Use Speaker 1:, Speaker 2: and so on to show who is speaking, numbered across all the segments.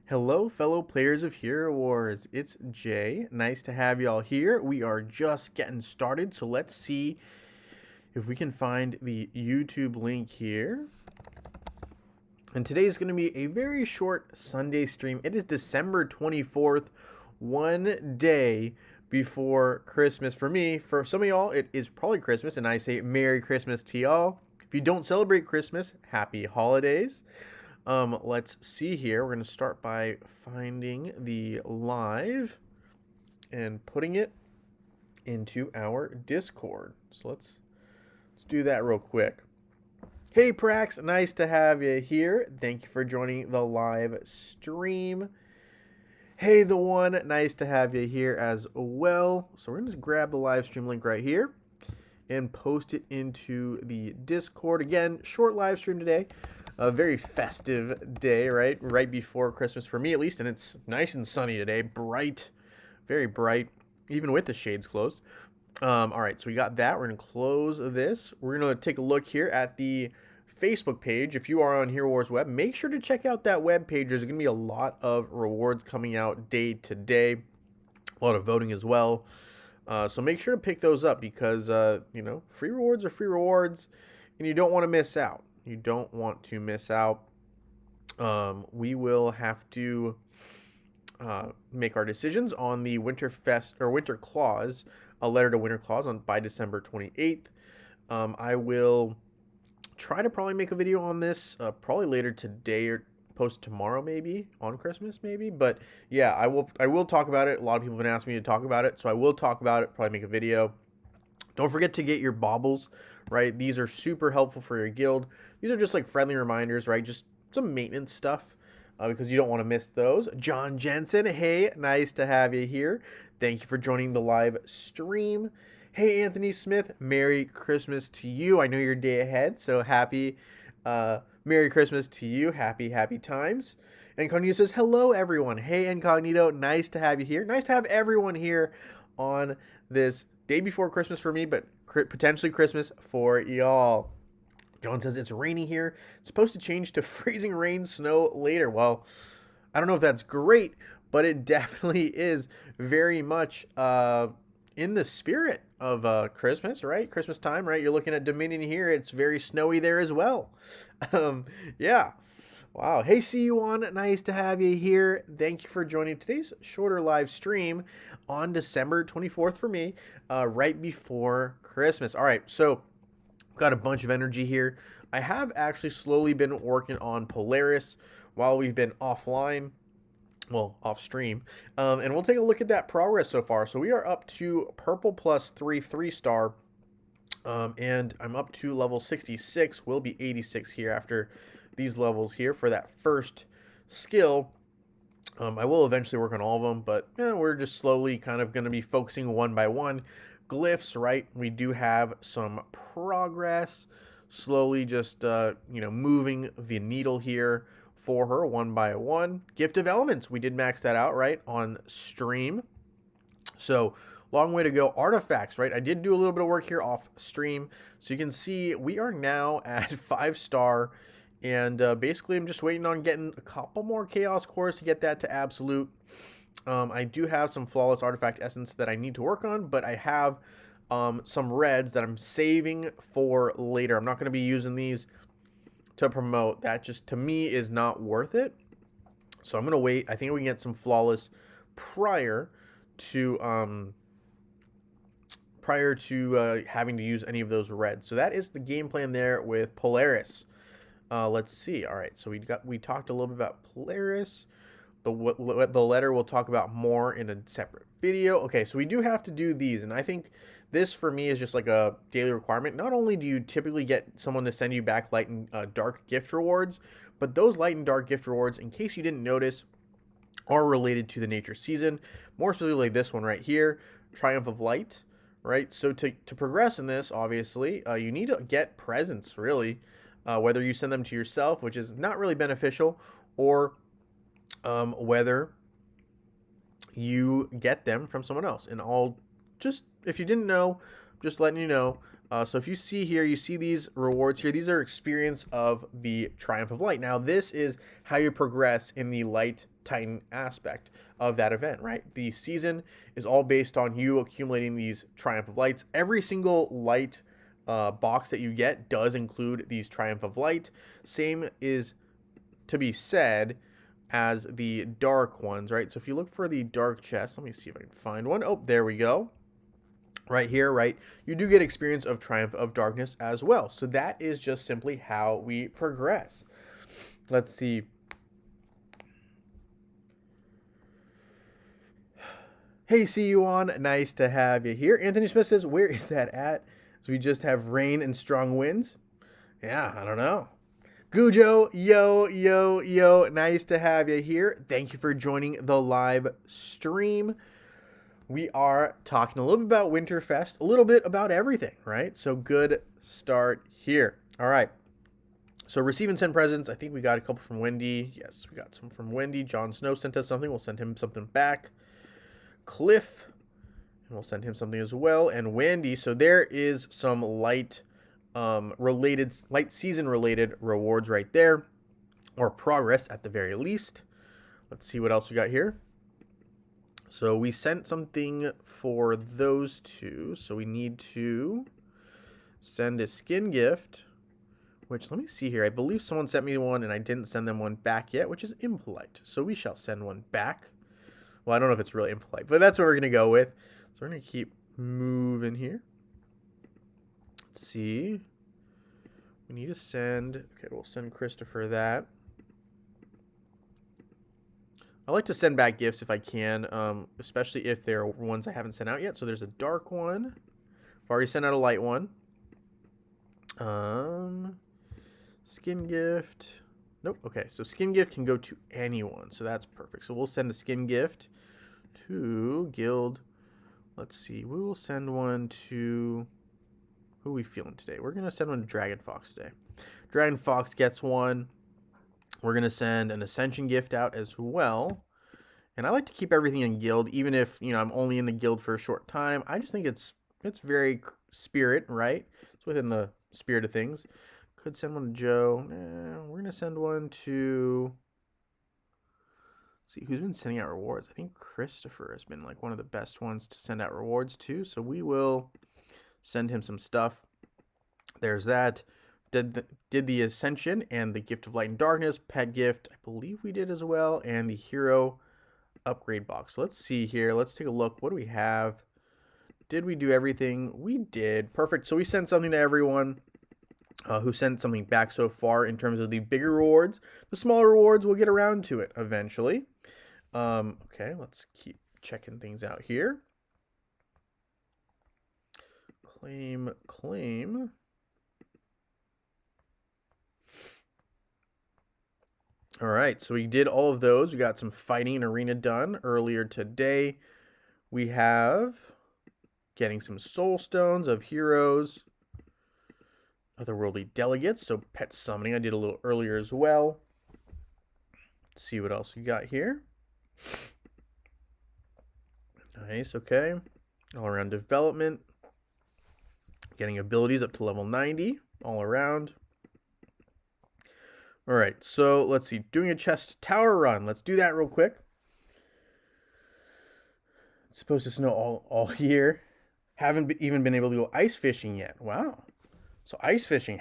Speaker 1: Hello, fellow players of Hero Wars. It's Jay. Nice to have y'all here. We are just getting started, so let's see if we can find the YouTube link here. And today is going to be a very short Sunday stream. It is December 24th, one day before Christmas. For me, for some of y'all, it is probably Christmas, and I say Merry Christmas to y'all. If you don't celebrate Christmas, happy holidays. Let's see here. We're going to start by finding the live and putting it into our Discord. So let's do that real quick. Hey Prax, nice to have you here. Thank you for joining the live stream. Hey the one, nice to have you here as well. So we're going to grab the live stream link right here and post it into the Discord. Again, short live stream today. A very festive day, right? Right before Christmas for me, at least. And it's nice and sunny today. Bright. Very bright. Even with the shades closed. All right, so we got that. We're going to close this. We're going to take a look here at the Facebook page. If you are on Hero Wars Web, make sure to check out that web page. There's going to be a lot of rewards coming out day to day. A lot of voting as well. So make sure to pick those up because, free rewards are free rewards. And you don't want to miss out. You don't want to miss out. We will have to make our decisions on the Winterfest or Winter Clause, a letter to Winter Clause by December 28th. I will try to probably make a video on this probably later today or post tomorrow, maybe on Christmas, maybe. But yeah, I will talk about it. A lot of people have been asking me to talk about it, so I will talk about it. Probably make a video. Don't forget to get your baubles, right? These are super helpful for your guild. These are just like friendly reminders, right? Just some maintenance stuff because you don't want to miss those. John Jensen, hey, nice to have you here. Thank you for joining the live stream. Hey, Anthony Smith, Merry Christmas to you. I know your day ahead, so happy Merry Christmas to you. Happy times. Incognito says, hello, everyone. Hey, Incognito, nice to have you here. Nice to have everyone here on this day before Christmas for me, but potentially Christmas for y'all. John says it's rainy here. It's supposed to change to freezing rain, snow later. Well, I don't know if that's great, but it definitely is very much in the spirit of Christmas, right? Christmas time, right? You're looking at Dominion here. It's very snowy there as well. Yeah. Wow. Hey, see you on. Nice to have you here. Thank you for joining today's shorter live stream on December 24th for me, right before Christmas. All right. So got a bunch of energy here. I have actually slowly been working on Polaris while we've been offline. Well, off stream. And we'll take a look at that progress so far. So we are up to purple plus 3-3-star. And I'm up to level 66. We'll be 86 here after these levels here for that first skill. I will eventually work on all of them, but we're just slowly kind of going to be focusing one by one. Glyphs, right? We do have some progress. Slowly just, moving the needle here for her one by one. Gift of Elements, we did max that out, right, on stream. So long way to go. Artifacts, right? I did do a little bit of work here off stream. So you can see we are now at 5-star. And basically, I'm just waiting on getting a couple more Chaos Cores to get that to Absolute. I do have some Flawless Artifact Essence that I need to work on, but I have some Reds that I'm saving for later. I'm not going to be using these to promote. That just, to me, is not worth it. So I'm going to wait. I think we can get some Flawless prior to having to use any of those Reds. So that is the game plan there with Polaris. Let's see. All right, so we talked a little bit about Polaris. The letter we'll talk about more in a separate video. Okay, so we do have to do these, and I think this for me is just like a daily requirement. Not only do you typically get someone to send you back light and dark gift rewards, but those light and dark gift rewards, in case you didn't notice, are related to the nature season. More specifically, this one right here, Triumph of Light. Right. So to progress in this, obviously, you need to get presents, really. Whether you send them to yourself, which is not really beneficial, or whether you get them from someone else. And I'll just, if you didn't know, just letting you know, So if you see here, you see these rewards here. These are experience of the Triumph of Light. Now, this is how you progress in the Light Titan aspect of that event, right? The season is all based on you accumulating these Triumph of Lights. Every single light box that you get does include these Triumph of Light. Same is to be said as the dark ones, right? So if you look for the dark chest, let me see if I can find one. Oh, there we go. Right here, right? You do get experience of Triumph of Darkness as well. So that is just simply how we progress. Let's see. Hey, see you on. Nice to have you here. Anthony Smith says, where is that at? So we just have rain and strong winds. Yeah, I don't know. Gujo, yo. Nice to have you here. Thank you for joining the live stream. We are talking a little bit about Winterfest, a little bit about everything, right? So good start here. All right. So receive and send presents. I think we got a couple from Wendy. Yes, we got some from Wendy. Jon Snow sent us something. We'll send him something back. Cliff, and we'll send him something as well. And Wendy. So there is some light season related rewards right there, or progress at the very least. Let's see what else we got here. So we sent something for those two. So we need to send a skin gift, which let me see here. I believe someone sent me one and I didn't send them one back yet, which is impolite. So we shall send one back. Well, I don't know if it's really impolite, but that's what we're going to go with. So we're going to keep moving here. Let's see. We need to send. Okay, we'll send Christopher that. I like to send back gifts if I can, especially if they're ones I haven't sent out yet. So there's a dark one. I've already sent out a light one. Skin gift. Nope. Okay, so skin gift can go to anyone, so that's perfect. So we'll send a skin gift to Guild. Let's see. We will send one to... Who are we feeling today? We're going to send one to Dragon Fox today. Dragon Fox gets one. We're going to send an Ascension gift out as well. And I like to keep everything in Guild, even if, you know, I'm only in the Guild for a short time. I just think it's very spirit, right? It's within the spirit of things. Could send one to Joe. We're going to send one to... Let's see, who's been sending out rewards? I think Christopher has been like one of the best ones to send out rewards to. So we will send him some stuff. There's that. Did the Ascension and the Gift of Light and Darkness, pet gift, I believe we did as well, and the Hero upgrade box. So let's see here. Let's take a look. What do we have? Did we do everything? We did. Perfect. So we sent something to everyone who sent something back so far in terms of the bigger rewards. The smaller rewards, we'll get around to it eventually. Okay, let's keep checking things out here. Claim. All right, so we did all of those. We got some fighting and arena done earlier today. We have getting some soul stones of heroes, otherworldly delegates, so pet summoning I did a little earlier as well. Let's see what else we got here. Nice, okay. All around development. Getting abilities up to level 90 all around. All right, so let's see. Doing a chest tower run. Let's do that real quick. It's supposed to snow all year. Haven't even been able to go ice fishing yet. Wow. So ice fishing.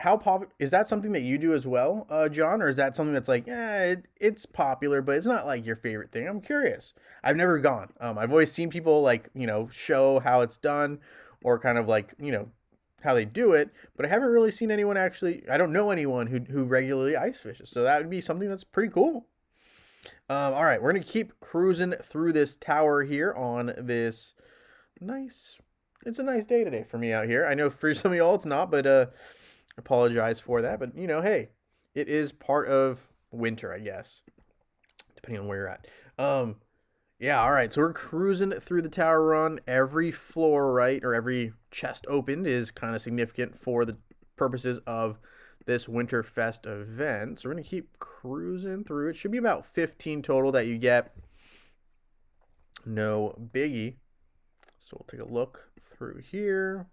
Speaker 1: Is that something that you do as well, John? Or is that something that's like, it's popular, but it's not like your favorite thing? I'm curious. I've never gone. I've always seen people like, show how it's done or kind of like, how they do it, but I haven't really seen anyone actually. I don't know anyone who regularly ice fishes, so that would be something that's pretty cool. All right, we're gonna keep cruising through this tower here on this nice. It's a nice day today for me out here. I know for some of y'all it's not, but apologize for that. But hey, it is part of winter, I guess, depending on where you're at. Yeah, all right, so we're cruising through the tower run. Every floor, right, or every chest opened is kind of significant for the purposes of this Winterfest event. So we're going to keep cruising through. It should be about 15 total that you get. No biggie. So we'll take a look through here.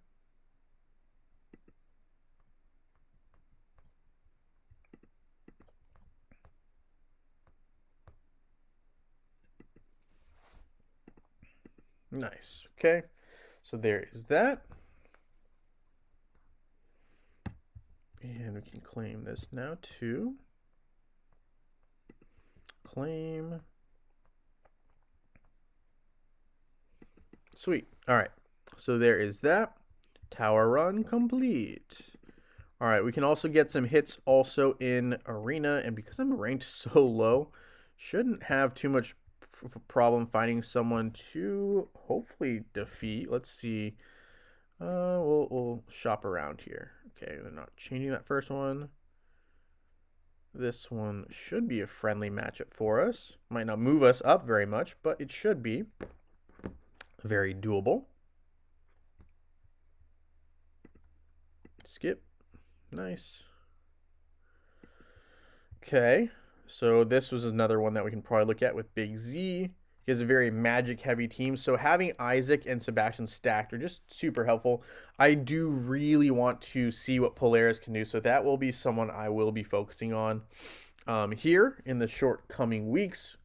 Speaker 1: Nice. Okay. So there is that. And we can claim this now too. Claim. Sweet. All right. So there is that. Tower run complete. All right. We can also get some hits also in arena. And because I'm ranked so low, shouldn't have too much problem finding someone to hopefully defeat. Let's see. We'll shop around here. Okay, they're not changing that first one. This one should be a friendly matchup for us. Might not move us up very much, but it should be very doable. Skip. Nice. Okay, so this was another one that we can probably look at with Big Z. He has a very magic heavy team, so having Isaac and Sebastian stacked are just super helpful. I do really want to see what Polaris can do, so that will be someone I will be focusing on here in the short coming weeks.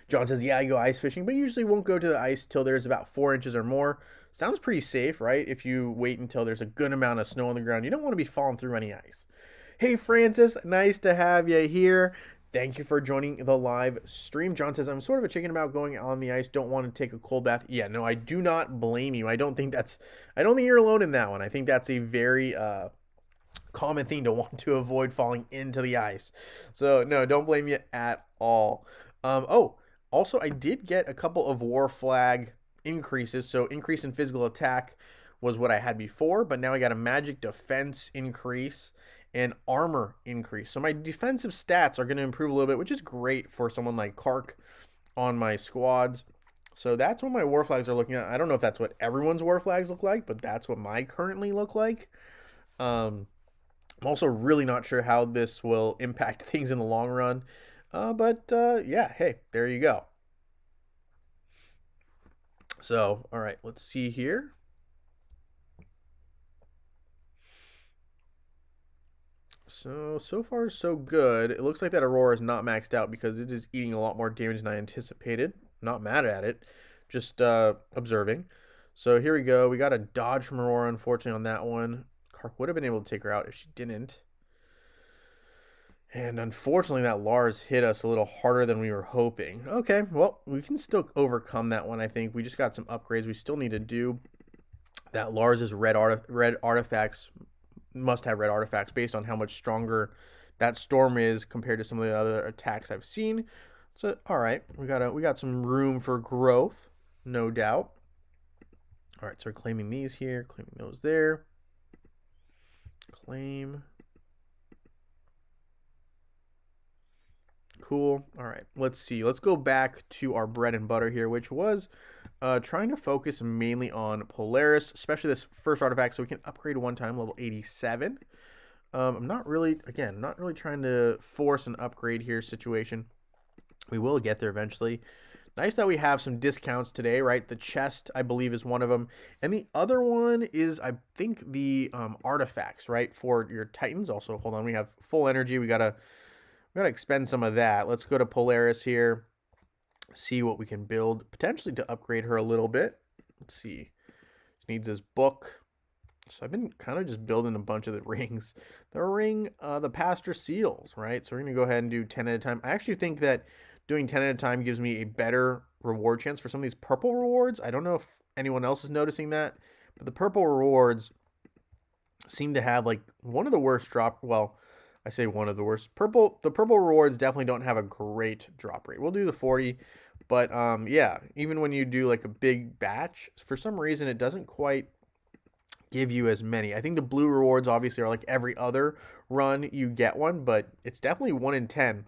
Speaker 1: John says, yeah, I go ice fishing, but usually won't go to the ice till there's about 4 inches or more. Sounds pretty safe, right? If you wait until there's a good amount of snow on the ground, you don't want to be falling through any ice. Hey, Francis, nice to have you here. Thank you for joining the live stream. John says, I'm sort of a chicken about going on the ice. Don't want to take a cold bath. Yeah, no, I do not blame you. I don't think you're alone in that one. I think that's a very common thing to want to avoid falling into the ice. So no, don't blame you at all. Also, I did get a couple of war flag increases. So increase in physical attack was what I had before, but now I got a magic defense increase and armor increase. So my defensive stats are going to improve a little bit, which is great for someone like Kark on my squads. So that's what my war flags are looking at. I don't know if that's what everyone's war flags look like, but that's what my currently look like. I'm also really not sure how this will impact things in the long run. Yeah, hey, there you go. So, all right, let's see here. So far so good. It looks like that Aurora is not maxed out because it is eating a lot more damage than I anticipated. Not mad at it, just observing. So here we go. We got a dodge from Aurora, unfortunately, on that one. Kark would have been able to take her out if she didn't. And unfortunately, that Lars hit us a little harder than we were hoping. Okay, well, we can still overcome that one, I think. We just got some upgrades we still need to do. That Lars's red artifacts must have red artifacts based on how much stronger that storm is compared to some of the other attacks I've seen. So, all right, we got some room for growth, no doubt. All right, so we're claiming these here, claiming those there. Claim. Cool. All right, let's see. Let's go back to our bread and butter here, which was trying to focus mainly on Polaris, especially this first artifact, so we can upgrade one time, level 87. I'm not really trying to force an upgrade here situation. We will get there eventually. Nice that we have some discounts today, right? The chest, I believe, is one of them. And the other one is, I think, the artifacts, right? For your Titans. Also, hold on, we have full energy. We gotta expend some of that. Let's go to Polaris here. See what we can build, potentially to upgrade her a little bit. Let's see. She needs this book. So I've been kind of just building a bunch of the rings. The ring, the pasture seals, right? So we're going to go ahead and do 10 at a time. I actually think that doing 10 at a time gives me a better reward chance for some of these purple rewards. I don't know if anyone else is noticing that, but the purple rewards seem to have like one of the worst drop. Well, I say one of the worst. The purple rewards definitely don't have a great drop rate. We'll do the 40, but yeah, even when you do like a big batch, for some reason it doesn't quite give you as many. I think the blue rewards obviously are like every other run you get one, but it's definitely 1 in 10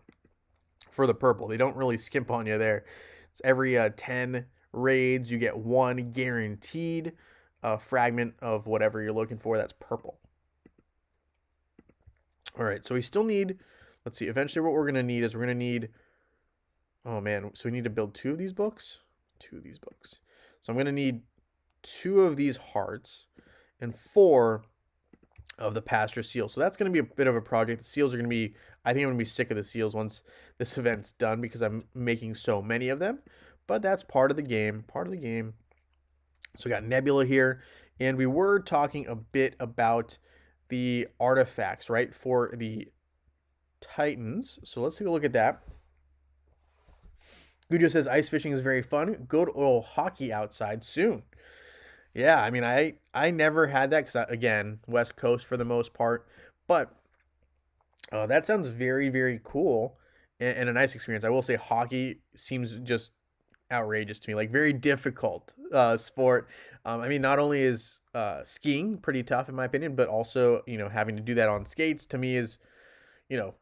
Speaker 1: for the purple. They don't really skimp on you there. It's every 10 raids you get one guaranteed fragment of whatever you're looking for that's purple. All right, so we still need, let's see, eventually what we're going to need is we're going to need, oh man, so we need to build 2 of these books? 2 of these books. So I'm going to need 2 of these hearts and 4 of the pasture seals. So that's going to be a bit of a project. The seals are going to be, I think I'm going to be sick of the seals once this event's done because I'm making so many of them. but that's part of the game, So we got Nebula here, and we were talking a bit about the artifacts, right, for the Titans. So let's take a look at that. Gujo says ice fishing is very fun. Good old hockey outside soon. Yeah, I mean, I never had that because again, West Coast for the most part, but that sounds very very cool and a nice experience. I will say hockey seems just outrageous to me, like very difficult sport. I mean, not only is skiing pretty tough in my opinion, but also having to do that on skates to me is you know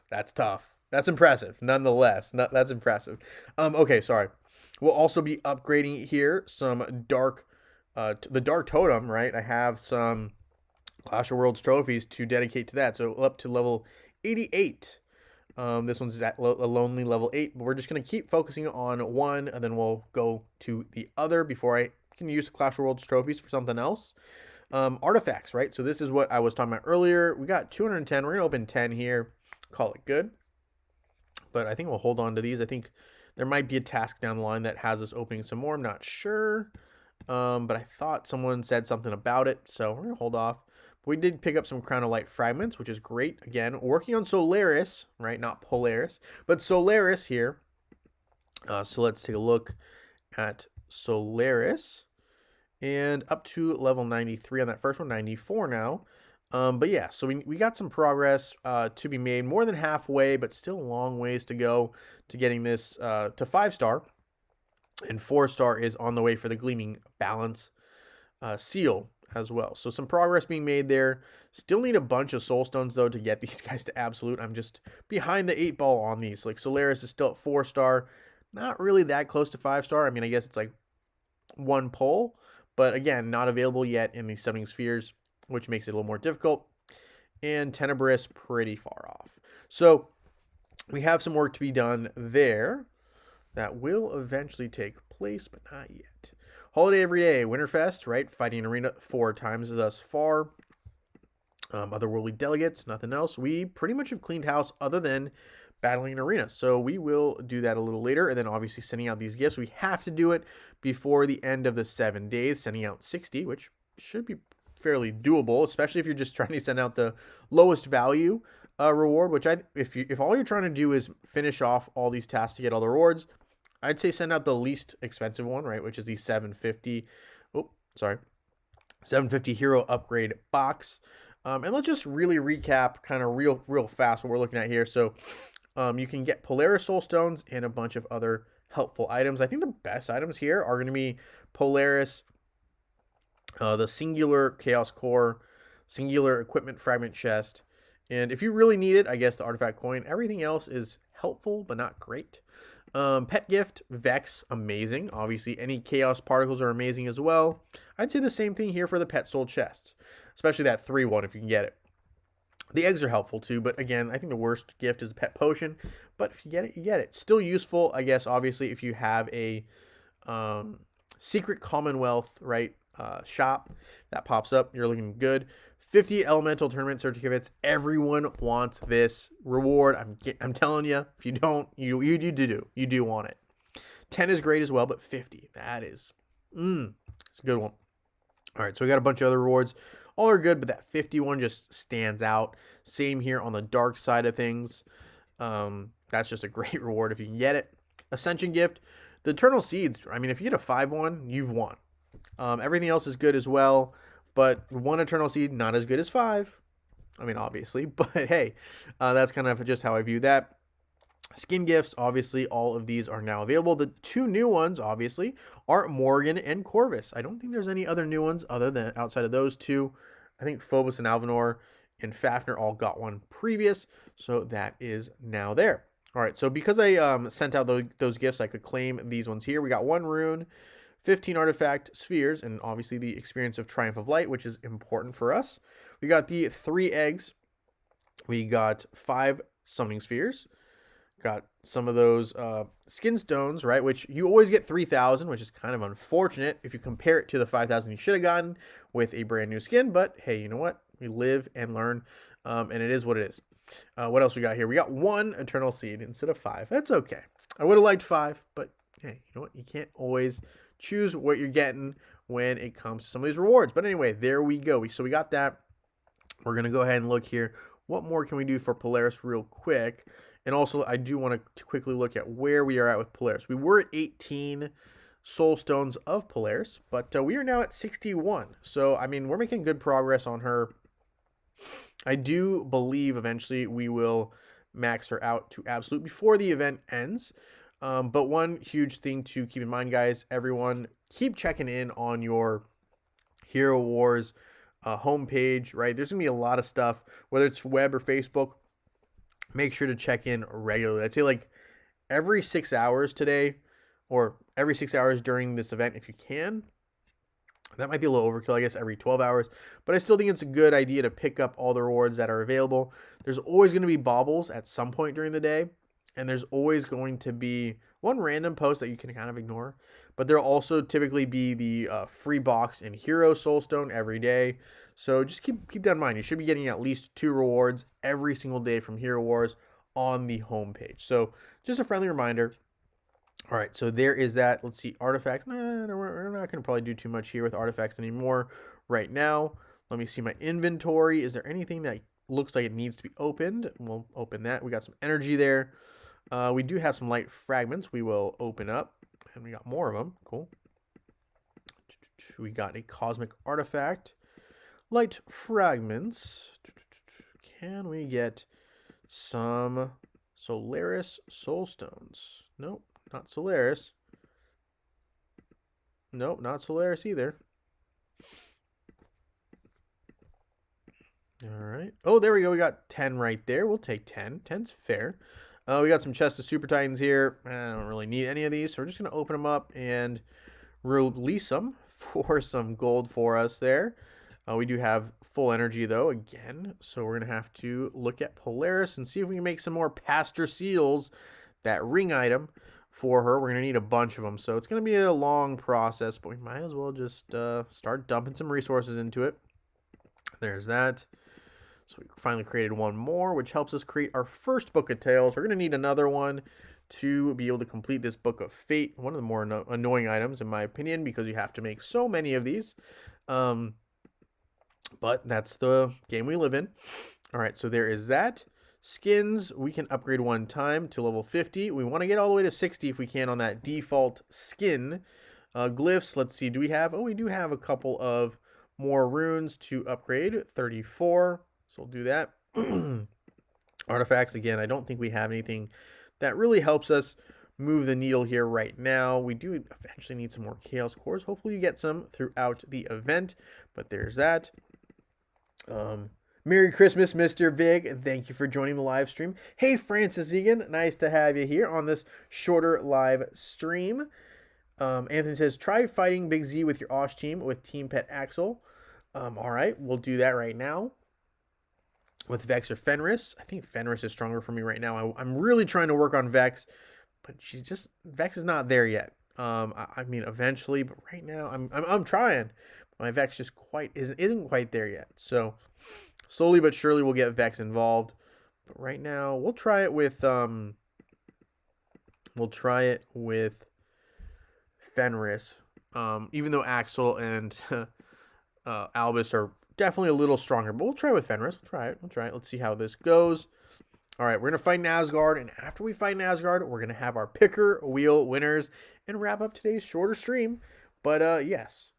Speaker 1: that's tough. That's impressive, nonetheless. That's impressive. Okay, sorry. We'll also be upgrading here some the dark totem, right? I have some Clash of Worlds trophies to dedicate to that, so up to level 88. This one's at a lonely level 8, but we're just going to keep focusing on one, and then we'll go to the other before I can use Clash of Worlds trophies for something else. Artifacts, right? So this is what I was talking about earlier. We got 210. We're going to open 10 here. Call it good. But I think we'll hold on to these. I think there might be a task down the line that has us opening some more. I'm not sure. But I thought someone said something about it, so we're going to hold off. We did pick up some Crown of Light fragments, which is great. Again, working on Solaris, right? Not Polaris, but Solaris here. So let's take a look at Solaris. And up to level 93 on that first one, 94 now. But yeah, so we got some progress to be made, more than halfway, but still a long ways to go to getting this to 5-star. And 4-star is on the way for the Gleaming Balance seal as well. So some progress being made there. Still need a bunch of soul stones though to get these guys to absolute. I'm just behind the 8 ball on these. Like Solaris is still at 4-star. Not really that close to 5-star. I mean, I guess it's like one pull, but again, not available yet in the Stunning Spheres, which makes it a little more difficult. And Tenebrous pretty far off. So we have some work to be done there that will eventually take place, but not yet. Holiday every day, Winterfest, right? Fighting Arena 4 times thus far. Otherworldly delegates, nothing else. We pretty much have cleaned house other than battling an arena. So we will do that a little later. And then obviously sending out these gifts. We have to do it before the end of the 7 days, sending out 60, which should be fairly doable, especially if you're just trying to send out the lowest value reward, which if all you're trying to do is finish off all these tasks to get all the rewards, I'd say send out the least expensive one, right, which is the 750. 750 hero upgrade box. And let's just really recap kind of real fast what we're looking at here. So you can get Polaris Soul Stones and a bunch of other helpful items. I think the best items here are going to be Polaris, the Singular Chaos Core, Singular Equipment Fragment Chest, and if you really need it, I guess the Artifact Coin. Everything else is helpful, but not great. Pet Gift, Vex, amazing. Obviously, any Chaos Particles are amazing as well. I'd say the same thing here for the Pet Soul Chests, especially that 3-1 if you can get it. The eggs are helpful too, but again, I think the worst gift is a Pet Potion. But if you get it, you get it. Still useful, I guess, obviously, if you have a Secret Commonwealth, right, shop that pops up, you're looking good. 50 Elemental Tournament certificates. Everyone wants this reward. I'm telling you, if you don't, you do want it. 10 is great as well, but 50, that is, it's a good one. All right, so we got a bunch of other rewards. All are good, but that 51 just stands out. Same here on the dark side of things. That's just a great reward if you can get it. Ascension Gift. The Eternal Seeds, I mean, if you get a 5-1, you've won. Everything else is good as well, but 1 Eternal Seed, not as good as 5. I mean, obviously, but hey, that's kind of just how I view that. Skin gifts, obviously, all of these are now available. The 2 new ones, obviously, are Morgan and Corvus. I don't think there's any other new ones other than outside of those 2. I think Phobos and Alvanor and Fafnir all got one previous, so that is now there. All right, so because I sent out those gifts, I could claim these ones here. We got 1 rune, 15 artifact spheres, and obviously the experience of Triumph of Light, which is important for us. We got the 3 eggs. We got 5 summoning spheres. Got some of those skin stones, right, which you always get 3,000, which is kind of unfortunate if you compare it to the 5,000 you should have gotten with a brand new skin. But hey, you know what? We live and learn, and it is what it is. What else we got here? We got 1 Eternal Seed instead of 5. That's okay. I would have liked 5, but hey, you know what? You can't always choose what you're getting when it comes to some of these rewards. But anyway, there we go. So we got that. We're going to go ahead and look here. What more can we do for Polaris real quick? And also, I do want to quickly look at where we are at with Polaris. We were at 18 Soul Stones of Polaris, but we are now at 61. So, I mean, we're making good progress on her. I do believe eventually we will max her out to absolute before the event ends. But one huge thing to keep in mind, guys, everyone, keep checking in on your Hero Wars homepage, right? There's going to be a lot of stuff, whether it's web or Facebook. Make sure to check in regularly. I'd say like every 6 hours today, or every 6 hours during this event if you can. That might be a little overkill, I guess, every 12 hours. But I still think it's a good idea to pick up all the rewards that are available. There's always going to be baubles at some point during the day. And there's always going to be one random post that you can kind of ignore. But there'll also typically be the free box in Hero Soulstone every day. So just keep that in mind. You should be getting at least 2 rewards every single day from Hero Wars on the homepage. So just a friendly reminder. All right, so there is that. Let's see, artifacts. We're not going to probably do too much here with artifacts anymore right now. Let me see my inventory. Is there anything that looks like it needs to be opened? We'll open that. We got some energy there. We do have some light fragments we will open up. And we got more of them. Cool. We got a cosmic artifact. Light fragments. Can we get some Solaris Soulstones? Nope. Not Solaris. Nope, not Solaris either. All right. Oh, there we go. We got 10 right there. We'll take 10. 10's fair. We got some chests of Super Titans here. I don't really need any of these, so we're just going to open them up and release them for some gold for us there. We do have full energy, though, again. So we're going to have to look at Polaris and see if we can make some more Pastor Seals, that ring item, for her. We're going to need a bunch of them. So it's going to be a long process, but we might as well just start dumping some resources into it. There's that. So we finally created one more, which helps us create our first Book of Tales. We're going to need another one to be able to complete this Book of Fate. One of the more annoying items, in my opinion, because you have to make so many of these. But that's the game we live in. All right, so there is that. Skins, we can upgrade one time to level 50. We want to get all the way to 60 if we can on that default skin. Glyphs, let's see, do we have? Oh, we do have a couple of more runes to upgrade. 34, so we'll do that. Artifacts, again, I don't think we have anything that really helps us move the needle here right now. We do eventually need some more Chaos Cores. Hopefully you get some throughout the event, but there's that. Merry Christmas, Mr. Big. Thank you for joining the live stream. Hey, Francis Egan. Nice to have you here on this shorter live stream. Anthony says, try fighting Big Z with your Osh team with Team Pet Axel. All right, we'll do that right now. With Vex or Fenris. I think Fenris is stronger for me right now. I'm really trying to work on Vex, but Vex is not there yet. I mean, eventually, but right now I'm trying. My Vex just isn't quite there yet. So slowly but surely we'll get Vex involved. But right now we'll try it with Fenris. Even though Axel and Albus are definitely a little stronger, but we'll try with Fenris. We'll try it. Let's see how this goes. All right, we're gonna fight Nazgard, and after we fight Nazgard, we're gonna have our picker wheel winners and wrap up today's shorter stream. But yes,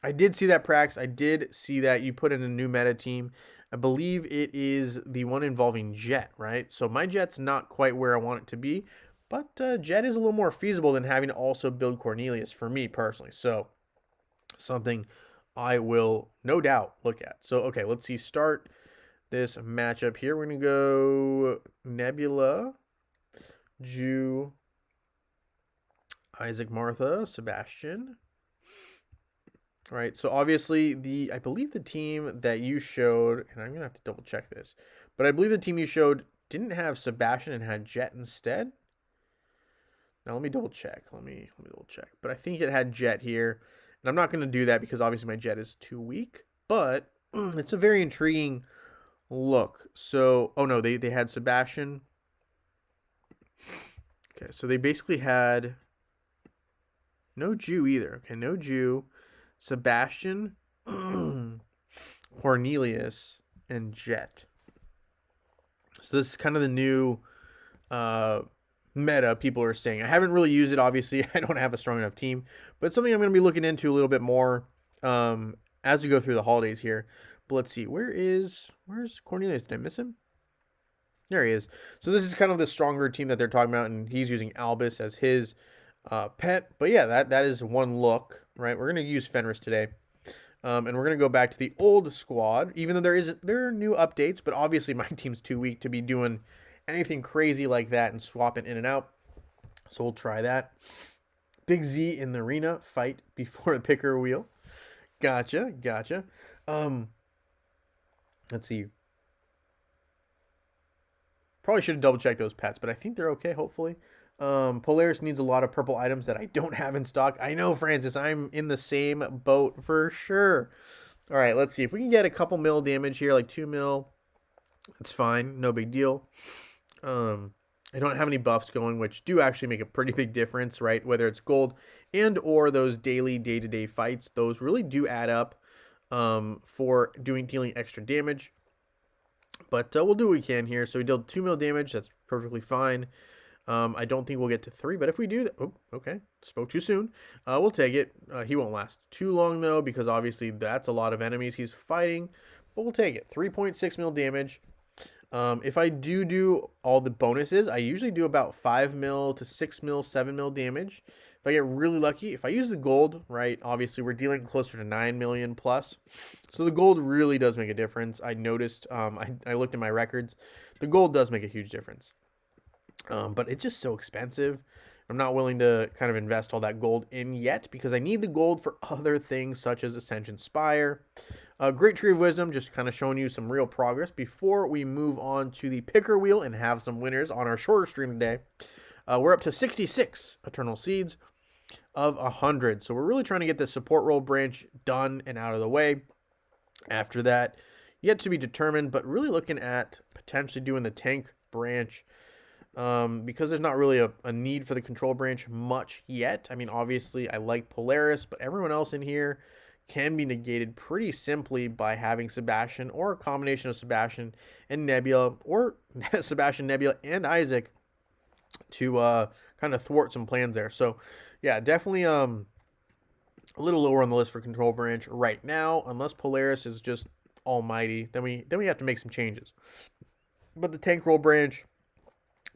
Speaker 1: I did see that, Prax. I did see that you put in a new meta team. I believe it is the one involving Jet, right? So my Jet's not quite where I want it to be, but Jet is a little more feasible than having to also build Cornelius for me personally. So something I will no doubt look at. So, okay, let's see. Start this matchup here. We're going to go Nebula, Jew, Isaac, Martha, Sebastian. All right, so obviously I believe the team that you showed, and I'm going to have to double check this, but I believe the team you showed didn't have Sebastian and had Jet instead. Now let me double check. Let me double check. But I think it had Jet here. And I'm not going to do that because obviously my Jet is too weak, but it's a very intriguing look. So, oh no, they had Sebastian. Okay, so they basically had No Jew either. Okay, no Jew. Sebastian, Cornelius, and Jet. So this is kind of the new uh, meta people are saying. I haven't really used it, obviously. I don't have a strong enough team, but it's something I'm going to be looking into a little bit more as we go through the holidays here. But let's see. Where's Cornelius? Did I miss him? There he is. So this is kind of the stronger team that they're talking about, and he's using Albus as his pet. But yeah, that is one look, right? We're going to use Fenris today. And we're going to go back to the old squad, even though there are new updates, but obviously my team's too weak to be doing anything crazy like that and swapping in and out. So we'll try that. Big Z in the arena, fight before the picker wheel. Gotcha. Let's see. Probably should have double checked those pets, but I think they're okay, hopefully. Polaris needs a lot of purple items that I don't have in stock. I know, Francis, I'm in the same boat for sure. All right, let's see. If we can get a couple mil damage here, like 2 mil, it's fine. No big deal. I don't have any buffs going, which do actually make a pretty big difference, right? Whether it's gold and or those daily day-to-day fights, those really do add up for dealing extra damage. But we'll do what we can here. So we dealt 2 mil damage. That's perfectly fine. I don't think we'll get to 3, but if we do that, oh, okay, spoke too soon. We'll take it. He won't last too long though, because obviously that's a lot of enemies he's fighting. But we'll take it. 3.6 mil damage. If I do all the bonuses, I usually do about 5 mil to 6 mil, 7 mil damage. If I get really lucky, if I use the gold, right, obviously we're dealing closer to 9 million plus. So the gold really does make a difference. I noticed, I looked at my records. The gold does make a huge difference. But it's just so expensive. I'm not willing to kind of invest all that gold in yet because I need the gold for other things such as Ascension Spire. Great Tree of Wisdom, just kind of showing you some real progress before we move on to the picker wheel and have some winners on our shorter stream today. We're up to 66 Eternal Seeds of 100. So we're really trying to get the support role branch done and out of the way. After that, yet to be determined, but really looking at potentially doing the tank branch because there's not really a need for the control branch much yet. I mean, obviously, I like Polaris, but everyone else in here can be negated pretty simply by having Sebastian or a combination of Sebastian and Nebula or Sebastian, Nebula, and Isaac to kind of thwart some plans there. So, yeah, definitely a little lower on the list for control branch right now, unless Polaris is just almighty. Then we have to make some changes. But the tank role branch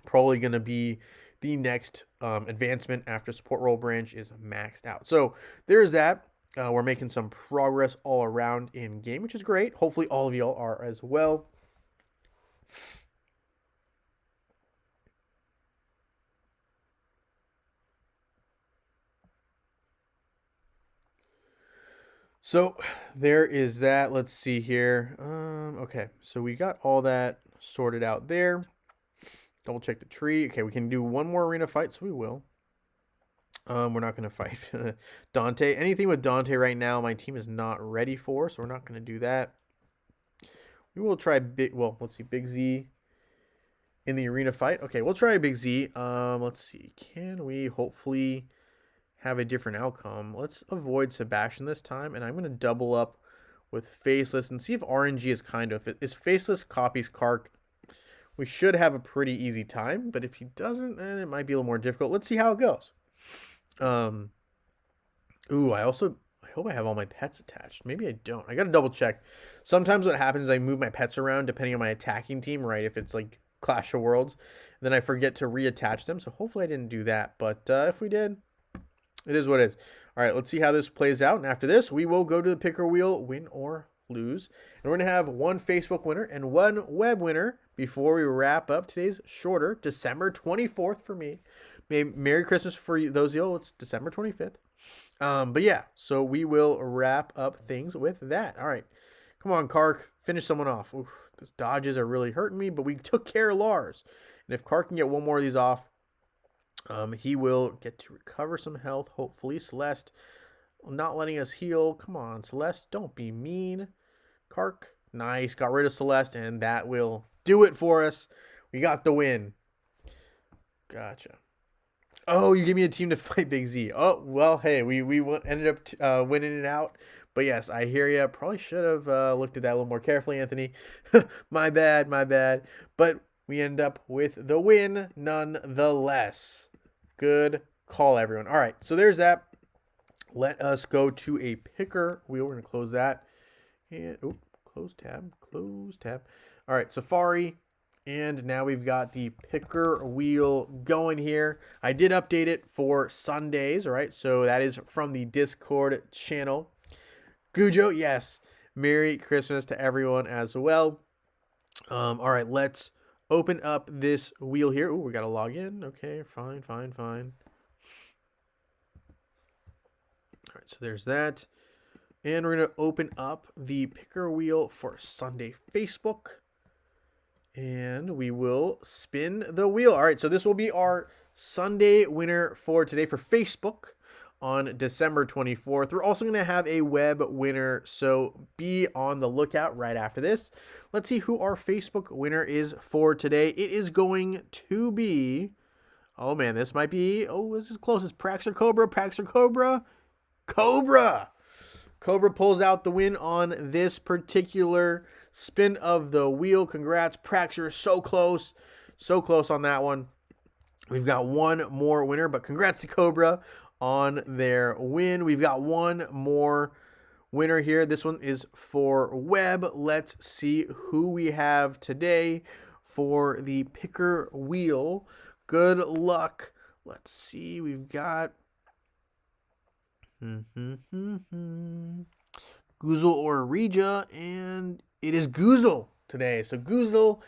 Speaker 1: probably going to be the next advancement after support role branch is maxed out. So there's that. We're making some progress all around in game, which is great. Hopefully all of y'all are as well. So there is that. Let's see here. Okay, so we got all that sorted out there. Double check the tree. Okay, we can do one more arena fight, so we will. We're not going to fight Dante. Anything with Dante right now, my team is not ready for, so we're not going to do that. We will try let's see, Big Z in the arena fight. Okay, we'll try Big Z. Let's see. Can we hopefully have a different outcome? Let's avoid Sebastian this time, and I'm going to double up with Faceless and see if RNG is if Faceless copies Kark, we should have a pretty easy time, but if he doesn't, then it might be a little more difficult. Let's see how it goes. Ooh, I hope I have all my pets attached. Maybe I don't. I got to double check. Sometimes what happens is I move my pets around depending on my attacking team, right? If it's like Clash of Worlds, then I forget to reattach them. So hopefully I didn't do that. But if we did, it is what it is. All right, let's see how this plays out. And after this, we will go to the picker wheel, win or lose. And we're going to have one Facebook winner and one web winner before we wrap up today's shorter December 24th for me. Merry Christmas for you, those of you. It's December 25th. But yeah, so we will wrap up things with that. All right. Come on, Kark. Finish someone off. Oof, those dodges are really hurting me, but we took care of Lars. And if Kark can get one more of these off, he will get to recover some health, hopefully. Celeste not letting us heal. Come on, Celeste. Don't be mean. Kark. Nice. Got rid of Celeste, and that will do it for us. We got the win. Gotcha. Oh, you gave me a team to fight Big Z. Oh, well, hey, ended up winning it out. But yes, I hear you. Probably should have looked at that a little more carefully, Anthony. My bad, my bad. But we end up with the win nonetheless. Good call, everyone. All right, so there's that. Let us go to a picker wheel. We're going to close that. And, oh, close tab, close tab. All right, Safari. And now we've got the picker wheel going here. I did update it for Sundays, all right? So that is from the Discord channel. Gujo, yes. Merry Christmas to everyone as well. All right, let's open up this wheel here. Oh, we got to log in. Okay, fine. All right, so there's that. And we're going to open up the picker wheel for Sunday Facebook. And we will spin the wheel. All right, so this will be our Sunday winner for today for Facebook on December 24th. We're also going to have a web winner, so be on the lookout right after this. Let's see who our Facebook winner is for today. It is going to be, oh man, this might be, oh, this is close. It's Prax or Cobra, Prax or Cobra? Cobra! Cobra pulls out the win on this particular spin of the wheel. Congrats, Prax, you're so close on that one. We've got one more winner, but congrats to Cobra on their win. We've got one more winner here. This one is for Web. Let's see who we have today for the picker wheel. Good luck. Let's see, we've got Goozle or Regia, and it is Goozle today. So Goozle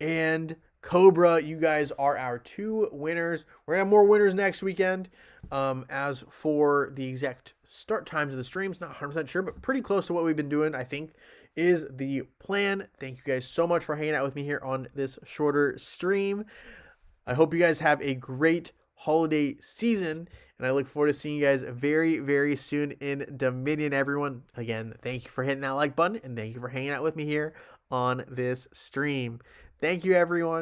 Speaker 1: and Cobra, you guys are our two winners. We're gonna have more winners next weekend. As for the exact start times of the streams, not 100% sure, but pretty close to what we've been doing, I think, is the plan. Thank you guys so much for hanging out with me here on this shorter stream. I hope you guys have a great holiday season, and I look forward to seeing you guys very, very soon in Dominion, everyone. Again, thank you for hitting that like button, and thank you for hanging out with me here on this stream. Thank you, everyone.